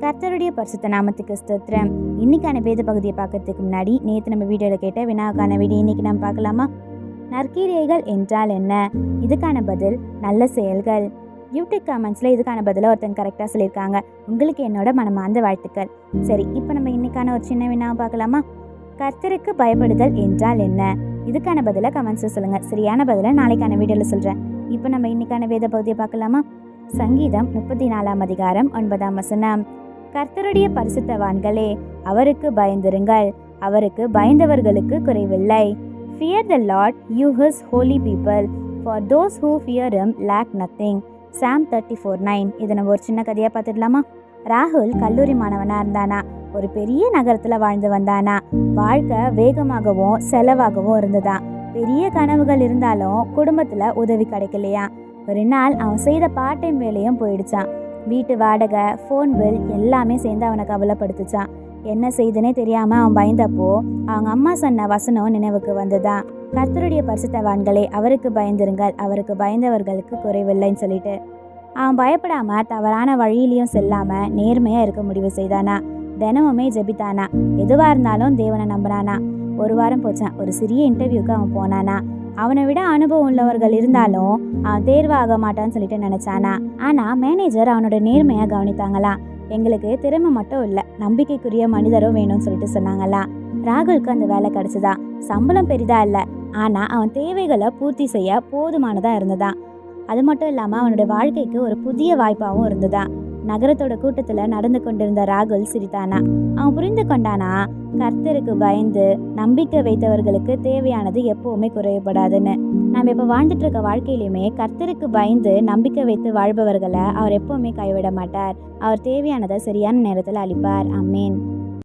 கர்த்தருடைய பரிசுத்த நாமத்துக்கு ஸ்தோத்திரம். இன்னைக்கான வேத பகுதியை பார்க்கறதுக்கு முன்னாடி நேற்று நம்ம வீடியோவில் கேட்ட வினாவுக்கான வீடியோ இன்னைக்கு நம்ம பார்க்கலாமா? நற்கிரியைகள் என்றால் என்ன? இதுக்கான பதில் நல்ல செயல்கள். யூடியூப் கமெண்ட்ஸில் இதுக்கான பதிலை ஒருத்தங்க கரெக்டாக சொல்லியிருக்காங்க. உங்களுக்கு என்னோட மனமார்ந்த வாழ்த்துக்கள். சரி, இப்போ நம்ம இன்னைக்கான ஒரு சின்ன வினாவை பார்க்கலாமா? கர்த்தருக்கு பயப்படுதல் என்றால் என்ன? இதுக்கான பதிலை கமெண்ட்ஸில் சொல்லுங்கள். சரியான பதிலை நாளைக்கான வீடியோவில் சொல்கிறேன். இப்போ நம்ம இன்னைக்கான வேத பகுதியை பார்க்கலாமா? சங்கீதம் 34 அதிகாரம் 9 வசனம். கர்த்தருடைய பரிசுத்தவான்களே, அவருக்கு பயந்திருங்கள், அவருக்கு பயந்தவர்களுக்கு குறைவில்லை. Fear the Lord, you his holy people, for those who fear him lack nothing. Psalm 34:9. இதை நம்ம ஒரு சின்ன கதையாக பார்த்துடலாமா? ராகுல் கல்லூரி மாணவனாக இருந்தானா. ஒரு பெரிய நகரத்தில் வாழ்ந்து வந்தானா. வாழ்க்கை வேகமாகவும் செலவாகவும் இருந்ததா. பெரிய கனவுகள் இருந்தாலும் குடும்பத்தில் உதவி கிடைக்கலையா. ஒரு நாள் அவன் செய்த பார்ட் டைம் வேலையும் போயிடுச்சான். வீட்டு வாடகை, ஃபோன் பில் எல்லாமே சேர்ந்து அவனை கவலைப்படுத்துச்சான். என்ன செய்துனே தெரியாமல் அவன் பயந்தப்போ அவங்க அம்மா சொன்ன வசனம் நினைவுக்கு வந்ததான். கர்த்தருடைய பரிசுத்தவான்களே, அவருக்கு பயந்திருங்கள், அவருக்கு பயந்தவர்களுக்கு குறைவில்லைன்னு சொல்லிட்டு அவன் பயப்படாமல் தவறான வழியிலையும் செல்லாமல் நேர்மையாக இருக்க முடிவு செய்தானா. தினமுமே ஜெபித்தானா. எதுவாக இருந்தாலும் தேவனை நம்பினானா. ஒரு வாரம் போச்சான். ஒரு சிறிய இன்டர்வியூக்கு அவன் போனானா. அவனை விட அனுபவம் உள்ளவர்கள் இருந்தாலும் அவன் தேர்வாக மாட்டான்னு சொல்லிட்டு நினைச்சானா. ஆனா மேனேஜர் அவனோட நேர்மையா கவனித்தாங்களா. எங்களுக்கு திறமை மட்டும் இல்லை, நம்பிக்கைக்குரிய மனிதரும் வேணும்னு சொல்லிட்டு சொன்னாங்களா. ராகுலுக்கு அந்த வேலை கிடைச்சதா. சம்பளம் பெரிதா இல்லை, ஆனா அவன் தேவைகளை பூர்த்தி செய்ய போதுமானதா இருந்ததா. அது மட்டும் இல்லாம அவனோட வாழ்க்கைக்கு ஒரு புதிய வாய்ப்பாகவும் இருந்ததா. நகரத்தோட கூட்டத்தில் நடந்து கொண்டிருந்த ராகுல் சிரித்தானா. அவன் புரிந்து கொண்டானா, கர்த்தருக்கு பயந்து நம்பிக்கை வைத்தவர்களுக்கு தேவையானது எப்பவுமே குறையப்படாதுன்னு. நம்ம இப்போ வாழ்ந்துட்டு இருக்க வாழ்க்கையிலுமே கர்த்தருக்கு பயந்து நம்பிக்கை வைத்து வாழ்பவர்களை அவர் எப்பவுமே கைவிட மாட்டார். அவர் தேவையானதை சரியான நேரத்தில் அளிப்பார். ஆமென்.